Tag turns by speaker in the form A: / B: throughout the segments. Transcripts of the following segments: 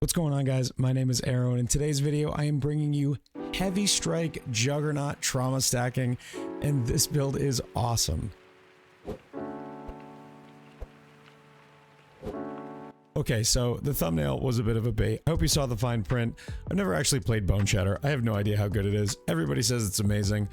A: What's going on, guys? My name is Arrow, and in today's video I am bringing you Heavy Strike Juggernaut trauma stacking, and this build is awesome. Okay, so the thumbnail was a bit of a bait. I hope you saw the fine print. I've never actually played Bone Shatter. I have no idea how good it is. Everybody says it's amazing.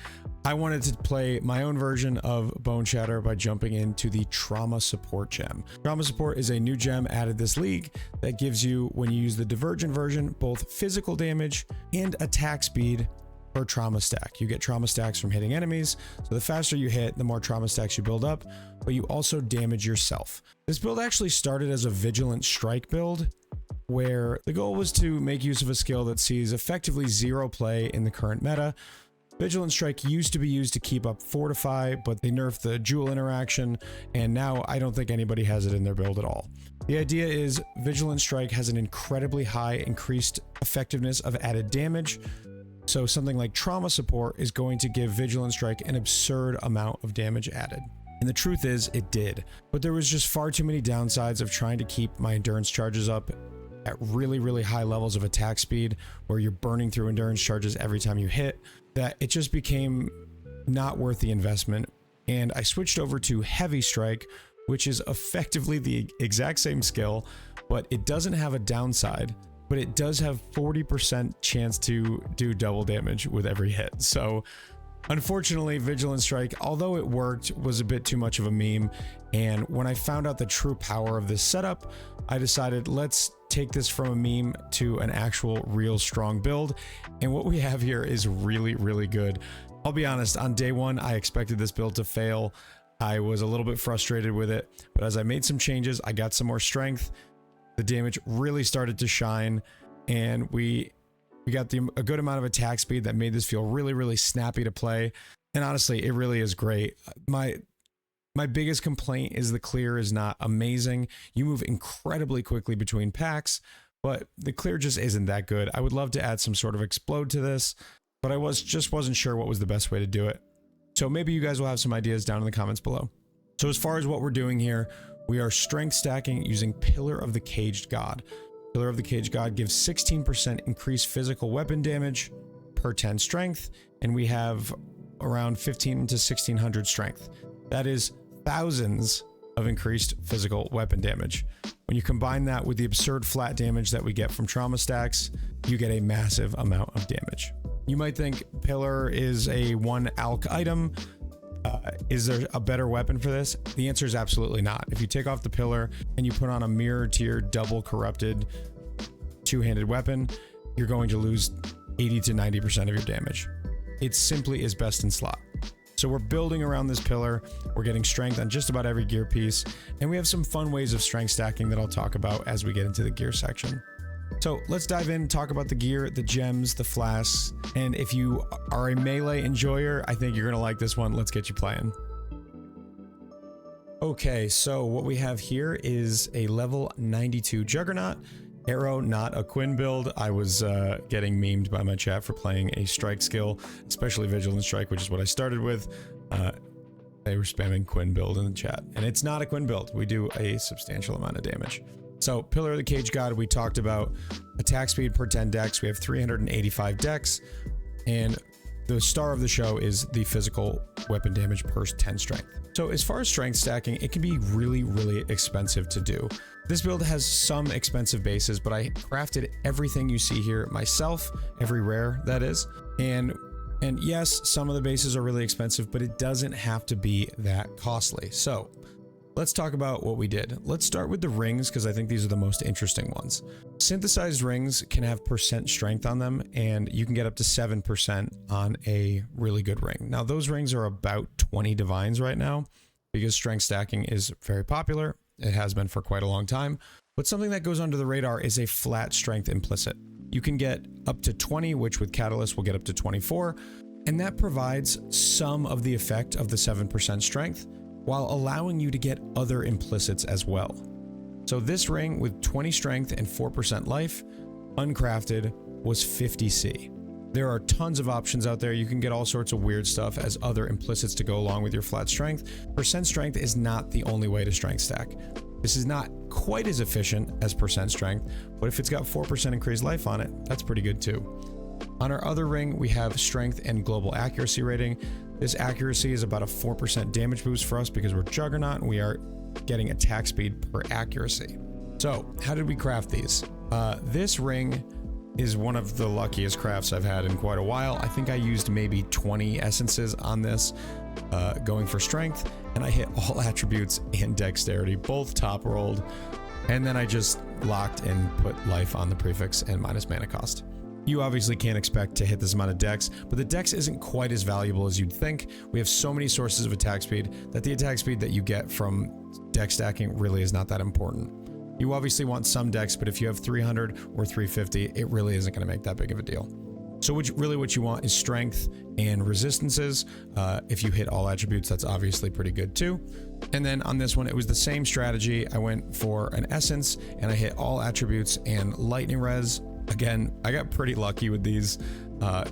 A: I wanted to play my own version of Bone Shatter by jumping into the Trauma Support gem. Trauma Support is a new gem added this league that gives you, when you use the Divergent version, both physical damage and attack speed per trauma stack. You get trauma stacks from hitting enemies, so the faster you hit, the more trauma stacks you build up, but you also damage yourself. This build actually started as a Vigilant Strike build, where the goal was to make use of a skill that sees effectively zero play in the current meta. Vigilant Strike used to be used to keep up Fortify, but they nerfed the Jewel interaction, and now I don't think anybody has it in their build at all. The idea is Vigilant Strike has an incredibly high increased effectiveness of added damage, so something like Trauma Support is going to give Vigilant Strike an absurd amount of damage added. And the truth is, it did. But there was just far too many downsides of trying to keep my endurance charges up at really high levels of attack speed, where you're burning through endurance charges every time you hit, that it just became not worth the investment. And I switched over to Heavy Strike, which is effectively the exact same skill, but it doesn't have a downside, but it does have 40% chance to do double damage with every hit. So unfortunately, Vigilant Strike, although it worked, was a bit too much of a meme. And when I found out the true power of this setup, I decided let's take this from a meme to an actual real strong build. And what we have here is really good. I'll be honest, on day one, I expected this build to fail. I was a little bit frustrated with it, but as I made some changes, I got some more strength. The damage really started to shine, and we got a good amount of attack speed that made this feel really snappy to play. And honestly, it really is great. My biggest complaint is the clear is not amazing. You move incredibly quickly between packs, but the clear just isn't that good. I would love to add some sort of explode to this, but I just wasn't sure what was the best way to do it. So maybe you guys will have some ideas down in the comments below. So as far as what we're doing here, we are strength stacking using Pillar of the Caged God. Pillar of the Caged God gives 16% increased physical weapon damage per 10 strength, and we have around 15 to 1600 strength. That is thousands of increased physical weapon damage. When you combine that with the absurd flat damage that we get from trauma stacks, you get a massive amount of damage. You might think Pillar is a one alch item. Is there a better weapon for this? The answer is absolutely not. If you take off the Pillar and you put on a mirror tier double corrupted two-handed weapon, you're going to lose 80 to 90% of your damage. It simply is best in slot. So we're building around this Pillar. We're getting strength on just about every gear piece, and we have some fun ways of strength stacking that I'll talk about as we get into the gear section. So let's dive in, talk about the gear, the gems, the flasks, and if you are a melee enjoyer, I think you're gonna like this one. Let's get you playing. Okay, so what we have here is a level 92 Juggernaut. Arrow, not a Quinn build. I was getting memed by my chat for playing a strike skill, especially Vigilant Strike, which is what I started with. They were spamming Quinn build in the chat, and it's not a Quinn build. We do a substantial amount of damage. So Pillar of the Caged God, we talked about attack speed per 10 dex. We have 385 dex, and the star of the show is the physical weapon damage per 10 strength. So as far as strength stacking, it can be really expensive to do. This build has some expensive bases, but I crafted everything you see here myself, every rare that is. And yes, some of the bases are really expensive, but it doesn't have to be that costly. So let's talk about what we did. Let's start with the rings, because I think these are the most interesting ones. Synthesized rings can have percent strength on them, and you can get up to 7% on a really good ring. Now, those rings are about 20 divines right now, because strength stacking is very popular. It has been for quite a long time. But something that goes under the radar is a flat strength implicit. You can get up to 20, which with Catalyst will get up to 24, and that provides some of the effect of the 7% strength, while allowing you to get other implicits as well. So this ring with 20 strength and 4% life, uncrafted, was 50C. There are tons of options out there. You can get all sorts of weird stuff as other implicits to go along with your flat strength. Percent strength is not the only way to strength stack. This is not quite as efficient as percent strength, but if it's got 4% increased life on it, that's pretty good too. On our other ring, we have strength and global accuracy rating. This accuracy is about a 4% damage boost for us because we're Juggernaut and we are getting attack speed per accuracy. So how did we craft these? This ring is one of the luckiest crafts I've had in quite a while. I think I used maybe 20 essences on this, going for strength, and I hit all attributes and dexterity, both top rolled, and then I just locked and put life on the prefix and minus mana cost. You obviously can't expect to hit this amount of dex, but the dex isn't quite as valuable as you'd think. We have so many sources of attack speed that the attack speed that you get from dex stacking really is not that important. You obviously want some dex, but if you have 300 or 350, it really isn't going to make that big of a deal. So what you want is strength and resistances. If you hit all attributes, that's obviously pretty good too. And then on this one, it was the same strategy. I went for an essence and I hit all attributes and lightning res. Again, I got pretty lucky with these.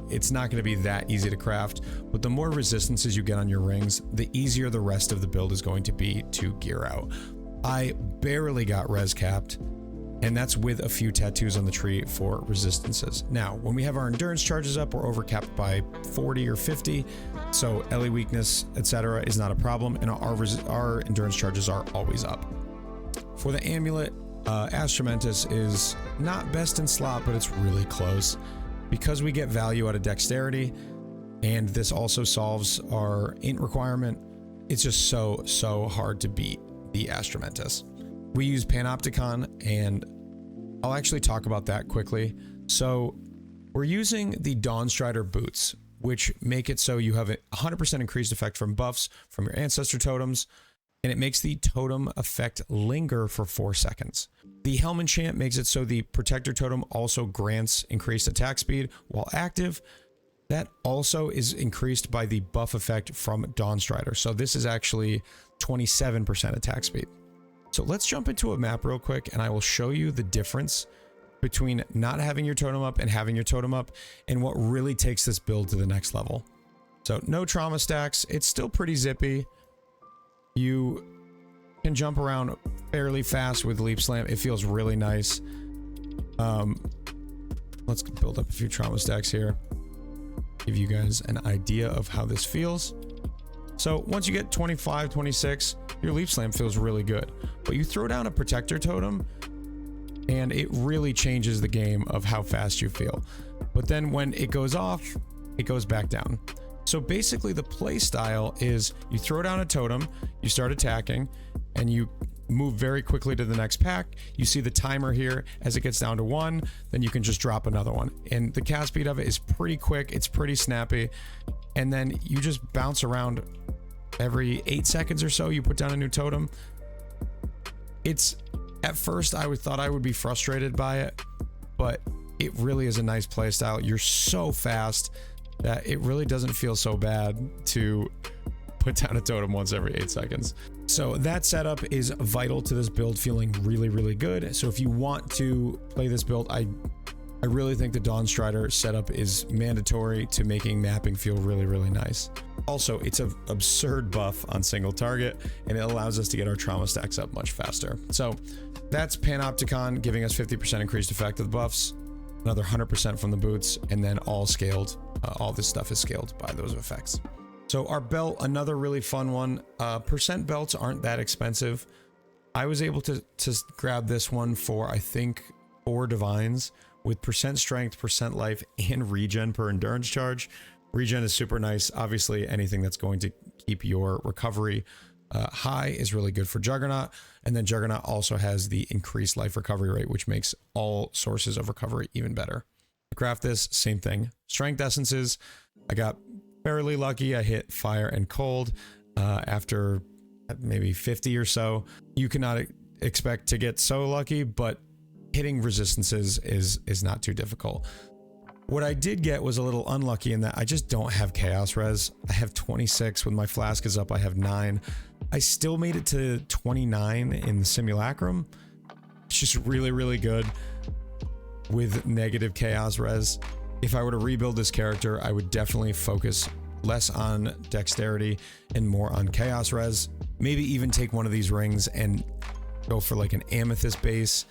A: It's not going to be that easy to craft, but the more resistances you get on your rings, the easier the rest of the build is going to be to gear out. I barely got res capped, and that's with a few tattoos on the tree for resistances. Now, when we have our endurance charges up, we're overcapped by 40 or 50, so LE weakness, etc. is not a problem, and our endurance charges are always up. For the amulet, Ascendancy is not best in slot, but it's really close. Because we get value out of dexterity, and this also solves our int requirement, it's just so hard to beat the Ascendancy. We use Panopticon, and I'll actually talk about that quickly. So we're using the Dawnstrider boots, which make it so you have a 100% increased effect from buffs from your ancestor totems, and it makes the totem effect linger for 4 seconds. The Helm enchant makes it so the protector totem also grants increased attack speed while active. That also is increased by the buff effect from Dawnstrider. So this is actually 27% attack speed. So let's jump into a map real quick and I will show you the difference between not having your totem up and having your totem up and what really takes this build to the next level. So no trauma stacks. It's still pretty zippy. You can jump around fairly fast with Leap Slam. It feels really nice. Let's build up a few trauma stacks here. Give you guys an idea of how this feels. So once you get 25, 26, your Leap Slam feels really good. But you throw down a protector totem and it really changes the game of how fast you feel. But then when it goes off, it goes back down. So basically the play style is you throw down a totem, you start attacking, and you move very quickly to the next pack. You see the timer here. As it gets down to 1, then you can just drop another one. And the cast speed of it is pretty quick. It's pretty snappy. And then you just bounce around every 8 seconds or so. You put down a new totem. It's, at first I thought I would be frustrated by it, but it really is a nice play style. You're so fast that it really doesn't feel so bad to put down a totem once every 8 seconds. So that setup is vital to this build feeling really good. So if you want to play this build, I really think the Dawnstrider setup is mandatory to making mapping feel really nice. Also, it's an absurd buff on single target, and it allows us to get our trauma stacks up much faster. So that's Panopticon giving us 50% increased effect of the buffs, another 100% from the boots, and then all scaled. All this stuff is scaled by those effects. So our belt, another really fun one. Percent belts aren't that expensive. I was able to grab this one for, I think, 4 divines with percent strength, percent life, and regen per endurance charge. Regen is super nice. Obviously, anything that's going to keep your recovery high is really good for Juggernaut. And then Juggernaut also has the increased life recovery rate, which makes all sources of recovery even better. To craft this, same thing. Strength essences. I got fairly lucky. I hit fire and cold after maybe 50 or so. You cannot expect to get so lucky, but hitting resistances is not too difficult. What I did get was a little unlucky in that I just don't have chaos res. I have 26. When my flask is up, I have 9. I still made it to 29 in the simulacrum. It's just really good with negative chaos res. If I were to rebuild this character, I would definitely focus less on dexterity and more on chaos res. Maybe even take one of these rings and go for like an amethyst base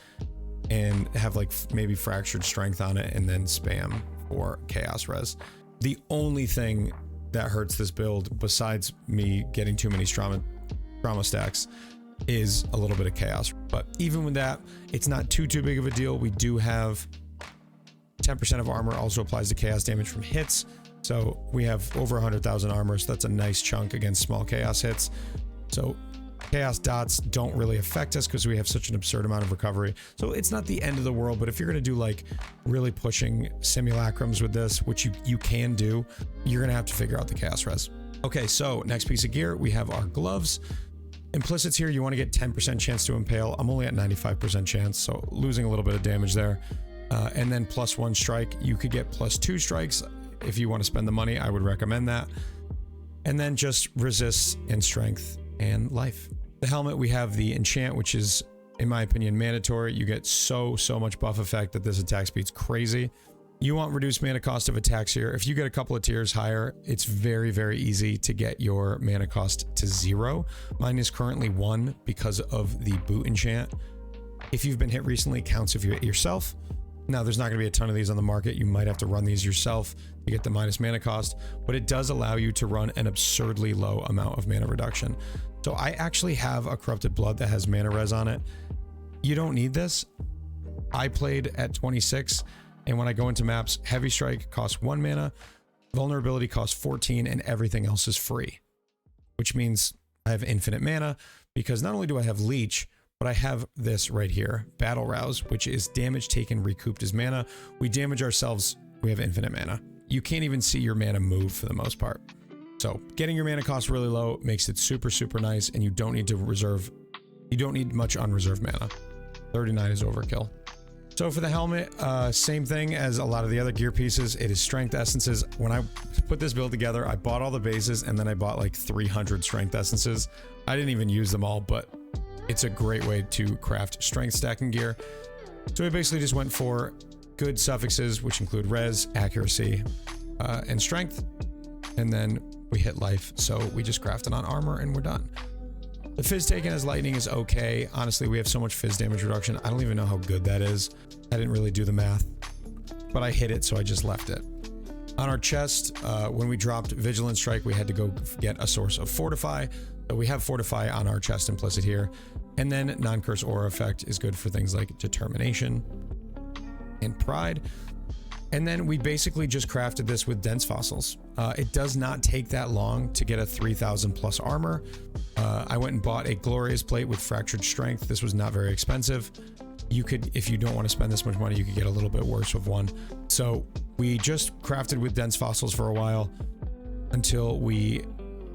A: and have like maybe fractured strength on it and then spam for chaos res. The only thing that hurts this build, besides me getting too many trauma stacks, is a little bit of chaos. But even with that, it's not too big of a deal. We do have 10% of armor also applies to chaos damage from hits. So we have over 100,000 armor. So that's a nice chunk against small chaos hits. So chaos dots don't really affect us because we have such an absurd amount of recovery. So it's not the end of the world, but if you're going to do like really pushing simulacrums with this, which you can do, you're going to have to figure out the chaos res. Okay, so next piece of gear, we have our gloves. Implicits here, you want to get 10% chance to impale. I'm only at 95% chance, so losing a little bit of damage there. And then +1 strike. You could get +2 strikes if you want to spend the money. I would recommend that. And then just resist and strength and life. The helmet, we have the enchant, which is, in my opinion, mandatory. You get so much buff effect that this attack speed's crazy. You want reduced mana cost of attacks here. If you get a couple of tiers higher, it's very easy to get your mana cost to 0. Mine is currently 1 because of the boot enchant. If you've been hit recently, counts if you hit yourself. Now, there's not going to be a ton of these on the market. You might have to run these yourself to get the minus mana cost, but it does allow you to run an absurdly low amount of mana reduction. So I actually have a Corrupted Blood that has mana res on it. You don't need this. I played at 26, and when I go into maps, Heavy Strike costs 1 mana, Vulnerability costs 14, and everything else is free. Which means I have infinite mana, because not only do I have Leech, but I have this right here, Battle Rouse, which is damage taken recouped as mana. We damage ourselves, we have infinite mana. You can't even see your mana move for the most part. So getting your mana cost really low makes it super nice, and you don't need to reserve, you don't need much unreserved mana. 39 is overkill. So for the helmet, same thing as a lot of the other gear pieces. It is strength essences. When I put this build together, I bought all the bases, and then I bought like 300 strength essences. I didn't even use them all, but it's a great way to craft strength stacking gear. So we basically just went for good suffixes, which include res, accuracy, and strength. And then we hit life. So we just crafted on armor and we're done. The fizz taken as lightning is okay. Honestly, we have so much fizz damage reduction. I don't even know how good that is. I didn't really do the math, but I hit it, so I just left it. On our chest, when we dropped Vigilant Strike, we had to go get a source of Fortify. So we have Fortify on our chest implicit here. And then non-curse aura effect is good for things like determination and pride. And then we basically just crafted this with dense fossils. It does not take that long to get a 3,000 plus armor. I went and bought a glorious plate with fractured strength. This was not very expensive. You could, if you don't want to spend this much money, you could get a little bit worse of one. So we just crafted with dense fossils for a while until we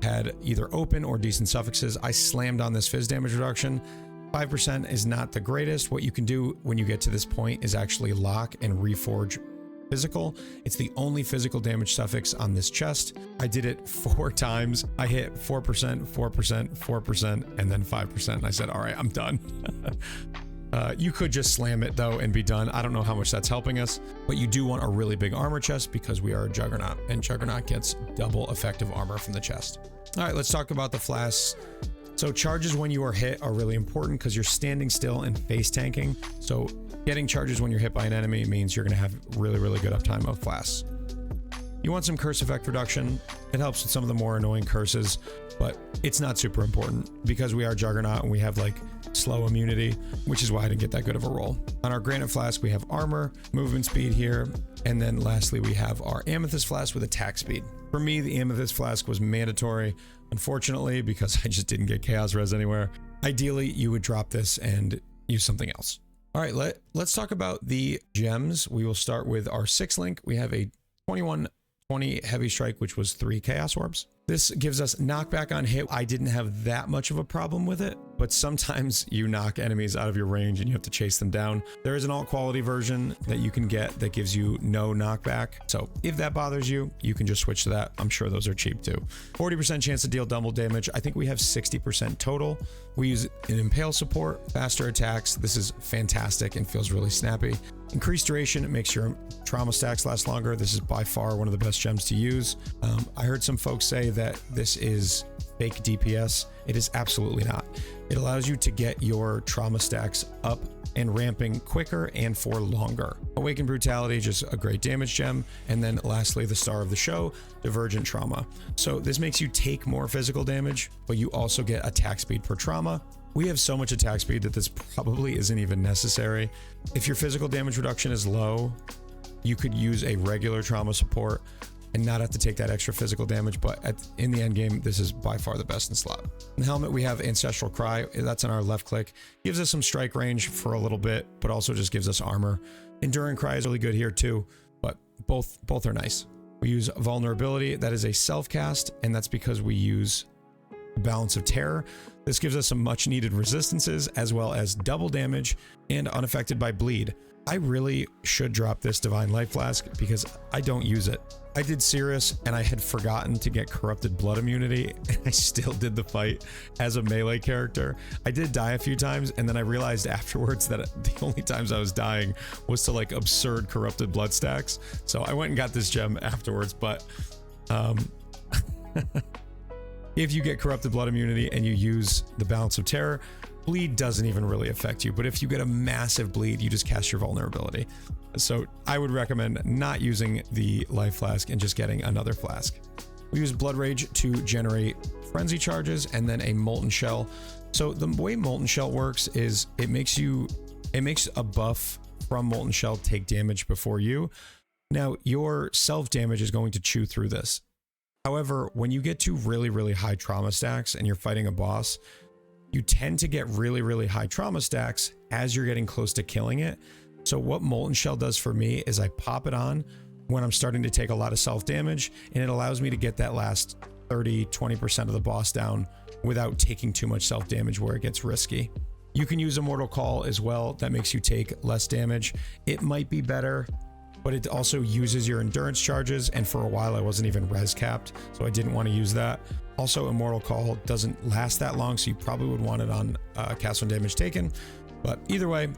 A: had either open or decent suffixes. I slammed on this fizz damage reduction. 5% is not the greatest. What you can do when you get to this point is actually lock and reforge physical. It's the only physical damage suffix on this chest. I did it 4 times. I hit 4%, 4%, 4%, and then 5%. And I said, all right, I'm done. You could just slam it though and be done. I don't know how much that's helping us, but you do want a really big armor chest because we are a Juggernaut, and Juggernaut gets double effective armor from the chest. All right, let's talk about the flasks. So charges when you are hit are really important because you're standing still and face tanking. So getting charges when you're hit by an enemy means you're going to have really good uptime of flasks. You want some curse effect reduction. It helps with some of the more annoying curses, but it's not super important because we are Juggernaut and we have like slow immunity, which is why I didn't get that good of a roll. On our Granite Flask, we have armor, movement speed here, and then lastly, we have our Amethyst Flask with attack speed. For me, the Amethyst Flask was mandatory, unfortunately, because I just didn't get Chaos Res anywhere. Ideally, you would drop this and use something else. All right, let's talk about the gems. We will start with our 6 link. We have a 2120 Heavy Strike, which was 3 Chaos Orbs. This gives us knockback on hit. I didn't have that much of a problem with it, but sometimes you knock enemies out of your range and you have to chase them down. There is an alt quality version that you can get that gives you no knockback. So if that bothers you, you can just switch to that. I'm sure those are cheap too. 40% chance to deal double damage. I think we have 60% total. We use an impale support, faster attacks. This is fantastic and feels really snappy. Increased duration, it makes your trauma stacks last longer. This is by far one of the best gems to use. I heard some folks say that this is fake DPS. It is absolutely not. It allows you to get your trauma stacks up and ramping quicker and for longer. Awakened Brutality, just a great damage gem. And then lastly, the star of the show, Divergent Trauma. So this makes you take more physical damage, but you also get attack speed per trauma. We have so much attack speed that this probably isn't even necessary. If your physical damage reduction is low, you could use a regular trauma support and not have to take that extra physical damage, but in the end game, this is by far the best in slot. In the helmet, we have Ancestral Cry. That's on our left click. Gives us some strike range for a little bit, but also just gives us armor. Enduring Cry is really good here too, but both are nice. We use Vulnerability. That is a self-cast, and that's because we use Balance of Terror. This gives us some much needed resistances, as well as double damage and unaffected by bleed. I really should drop this Divine Life Flask because I don't use it. I did Sirius and I had forgotten to get Corrupted Blood immunity, and I still did the fight as a melee character. I did die a few times, and then I realized afterwards that the only times I was dying was to like absurd Corrupted Blood stacks. So I went and got this gem afterwards, but if you get Corrupted Blood immunity and you use the Balance of Terror, bleed doesn't even really affect you. But if you get a massive bleed, you just cast your vulnerability. So I would recommend not using the life flask and just getting another flask. We use Blood Rage to generate frenzy charges and then a Molten Shell. So the way Molten Shell works is it makes a buff from Molten Shell take damage before you. Now your self damage is going to chew through this. However, when you get to really, really high trauma stacks and you're fighting a boss, you tend to get really, really high trauma stacks as you're getting close to killing it. So what Molten Shell does for me is I pop it on when I'm starting to take a lot of self damage, and it allows me to get that last 30-20% of the boss down without taking too much self damage where it gets risky. You can use Immortal Call as well. That makes you take less damage. It might be better, but it also uses your endurance charges, and for a while I wasn't even res capped, so I didn't want to use that. Also, Immortal Call doesn't last that long, so you probably would want it on cast on damage taken. But either way,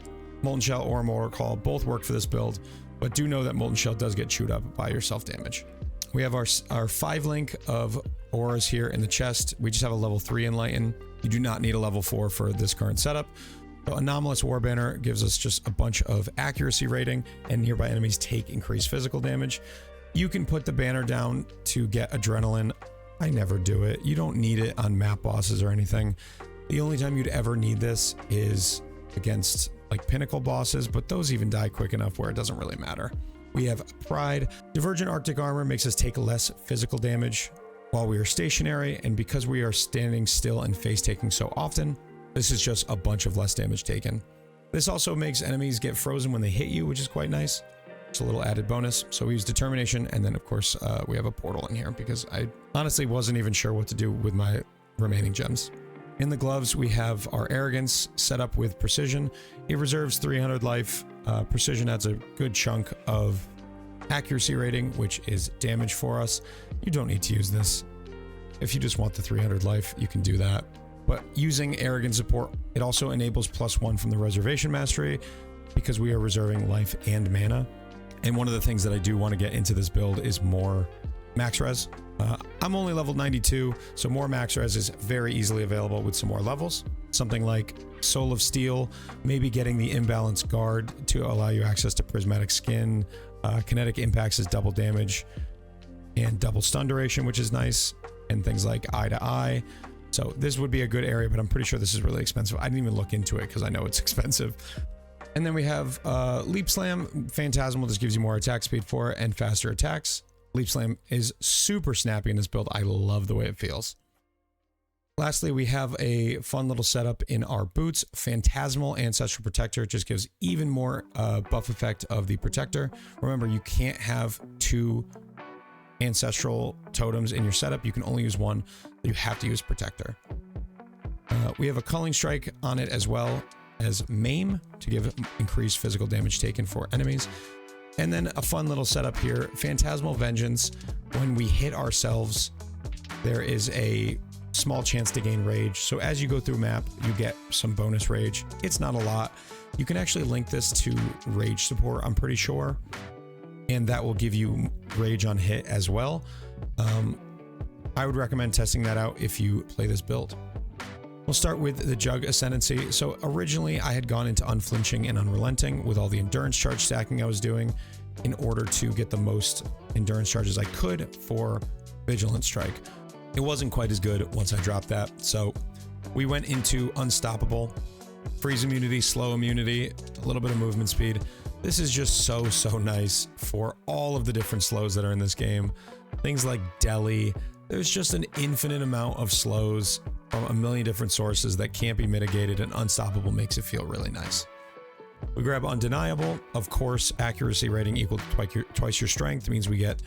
A: Molten Shell or Immortal Call both work for this build, but do know that Molten Shell does get chewed up by your self damage. We have our 5 link of auras here in the chest. We just have a level 3 Enlighten. You do not need a level 4 for this current setup. So Anomalous War Banner gives us just a bunch of accuracy rating, and nearby enemies take increased physical damage. You can put the banner down to get Adrenaline. I never do it. You don't need it on map bosses or anything. The only time you'd ever need this is against like pinnacle bosses, but those even die quick enough where it doesn't really matter. We have Pride. Divergent Arctic Armor makes us take less physical damage while we are stationary, and because we are standing still and face taking so often, this is just a bunch of less damage taken. This also makes enemies get frozen when they hit you, which is quite nice. It's a little added bonus. So we use Determination, and then of course we have a portal in here because I honestly wasn't even sure what to do with my remaining gems. In the gloves, we have our Arrogance set up with Precision. It reserves 300 life. Precision adds a good chunk of accuracy rating, which is damage for us. You don't need to use this. If you just want the 300 life, you can do that. But using Arrogance support, it also enables +1 from the Reservation Mastery because we are reserving life and mana. And one of the things that I do want to get into this build is more max res. I'm only level 92, so more max res is very easily available with some more levels. Something like Soul of Steel, maybe getting the Imbalanced Guard to allow you access to Prismatic Skin. Kinetic Impacts is double damage and double stun duration, which is nice, and things like Eye to Eye. So this would be a good area, but I'm pretty sure this is really expensive. I didn't even look into it because I know it's expensive. And then we have Leap Slam. Phantasmal just gives you more attack speed for it and faster attacks. Leap Slam is super snappy in this build. I love the way it feels. Lastly, we have a fun little setup in our boots. Phantasmal Ancestral Protector just gives even more buff effect of the Protector. Remember, you can't have 2 Ancestral totems in your setup. You can only use 1. You have to use Protector. We have a Culling Strike on it as well as Maim to give increased physical damage taken for enemies. And then a fun little setup here, Phantasmal Vengeance. When we hit ourselves, there is a small chance to gain rage. So as you go through map, you get some bonus rage. It's not a lot. You can actually link this to rage support, I'm pretty sure. And that will give you rage on hit as well. I would recommend testing that out if you play this build. We'll start with the Jug Ascendancy. So originally I had gone into Unflinching and Unrelenting with all the endurance charge stacking I was doing in order to get the most endurance charges I could for Vigilant Strike. It wasn't quite as good once I dropped that. So we went into Unstoppable, freeze immunity, slow immunity, a little bit of movement speed. This is just so nice for all of the different slows that are in this game. Things like Deli. There's just an infinite amount of slows from a million different sources that can't be mitigated, and Unstoppable makes it feel really nice. We grab Undeniable. Of course, accuracy rating equal to twice your strength means we get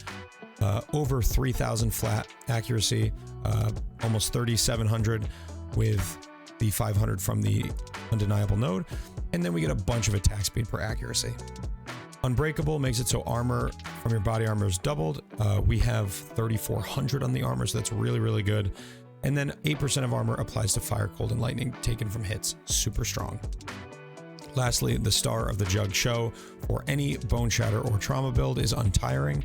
A: over 3,000 flat accuracy, almost 3,700 with the 500 from the Undeniable node, and then we get a bunch of attack speed per accuracy. Unbreakable makes it so armor from your body armor is doubled. We have 3,400 on the armor, so that's really good. And then 8% of armor applies to fire, cold, and lightning taken from hits. Super strong. Lastly, the star of the Jug show for any Bone Shatter or Trauma build is Untiring.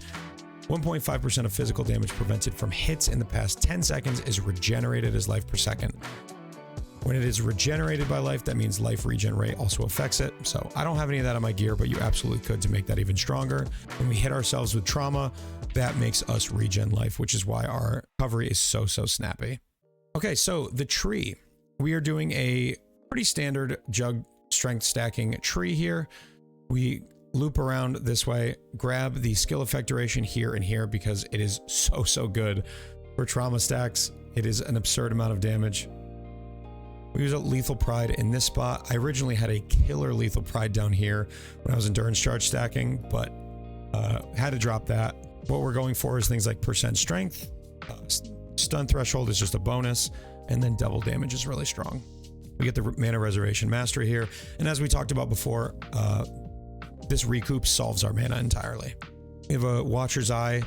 A: 1.5% of physical damage prevented from hits in the past 10 seconds is regenerated as life per second. When it is regenerated by life, that means life regen rate also affects it. So I don't have any of that on my gear, but you absolutely could to make that even stronger. When we hit ourselves with trauma, that makes us regen life, which is why our recovery is so snappy. Okay, so the tree. We are doing a pretty standard Jug strength stacking tree here. We loop around this way, grab the skill effect duration here and here because it is so good for trauma stacks. It is an absurd amount of damage. We use a Lethal Pride in this spot. I originally had a killer Lethal Pride down here when I was endurance charge stacking, but had to drop that. What we're going for is things like percent strength, stun threshold is just a bonus, and then double damage is really strong. We get the Mana Reservation Mastery here, and as we talked about before, this recoup solves our mana entirely. We have a Watcher's Eye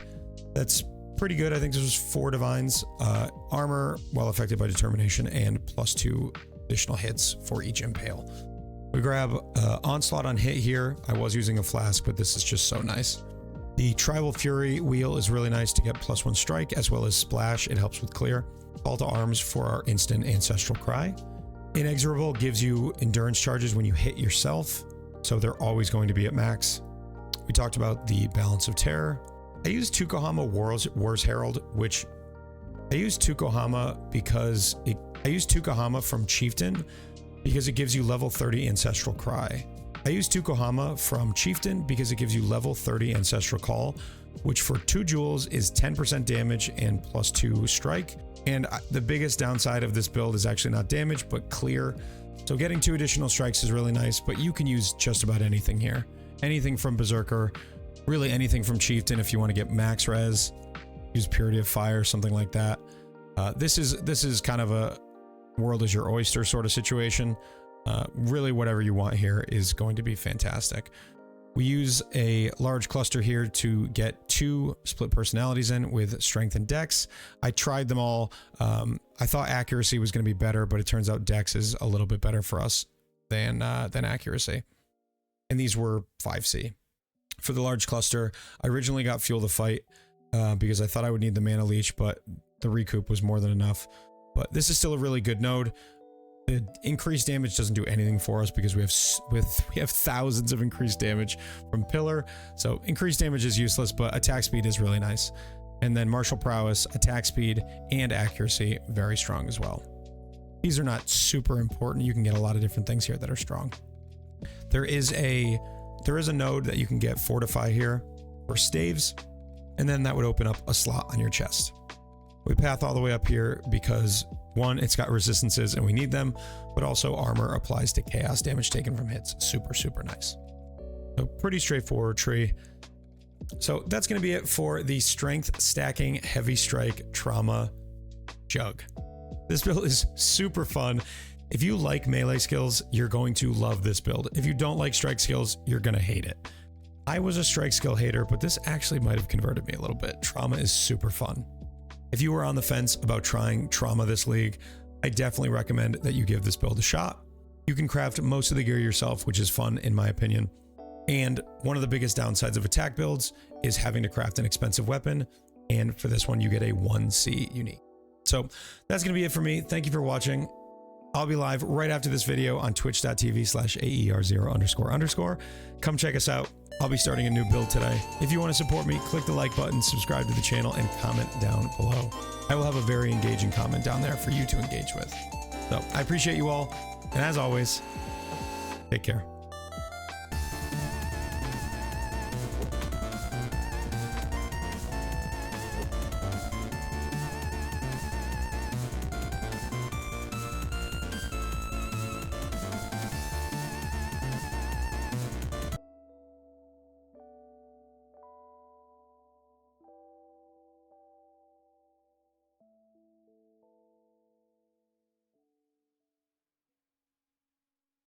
A: that's pretty good. I think this was 4 divines, armor while affected by determination, and +2 additional hits for each impale. We grab Onslaught on hit here. I was using a flask, but this is just so nice. The Tribal Fury wheel is really nice to get +1 strike as well as splash. It helps with clear. Call to arms for our instant Ancestral Cry. Inexorable gives you endurance charges when you hit yourself, so they're always going to be at max. We talked about the Balance of Terror. I used Tukohama War's Herald, which I used Tukohama because I used Tukohama from Chieftain because it gives you level 30 Ancestral Cry. I used Tukohama from Chieftain because it gives you level 30 Ancestral Call, which for 2 jewels is 10% damage and +2 strike. And the biggest downside of this build is actually not damage, but clear. So getting 2 additional strikes is really nice, but you can use just about anything here. Anything from Berserker, really anything from Chieftain if you want to get max res, use Purity of Fire, something like that. This is kind of a world is your oyster sort of situation. Really whatever you want here is going to be fantastic. We use a large cluster here to get 2 split personalities in with strength and dex. I tried them all. I thought accuracy was going to be better, but it turns out dex is a little bit better for us than accuracy. And these were 5C. For the large cluster, I originally got Fuel the Fight because I thought I would need the mana leech, but the recoup was more than enough. But this is still a really good node. The increased damage doesn't do anything for us because we have thousands of increased damage from Pillar. So increased damage is useless, but attack speed is really nice. And then Martial Prowess, attack speed, and accuracy, very strong as well. These are not super important. You can get a lot of different things here that are strong. There is a node that you can get Fortify here for staves, and then that would open up a slot on your chest. We path all the way up here because 1, it's got resistances and we need them, but also armor applies to chaos damage taken from hits. Super nice. So pretty straightforward tree. So that's going to be it for the strength stacking heavy strike trauma jug. This build is super fun. If you like melee skills, you're going to love this build. If you don't like strike skills, you're going to hate it. I was a strike skill hater, but this actually might have converted me a little bit. Trauma is super fun. If you were on the fence about trying Trauma this league, I definitely recommend that you give this build a shot. You can craft most of the gear yourself, which is fun in my opinion. And one of the biggest downsides of attack builds is having to craft an expensive weapon. And for this one, you get a 1C unique. So that's going to be it for me. Thank you for watching. I'll be live right after this video on twitch.tv/AER0___. Come check us out. I'll be starting a new build today. If you want to support me, click the like button, subscribe to the channel, and comment down below. I will have a very engaging comment down there for you to engage with. So I appreciate you all. And as always, take care.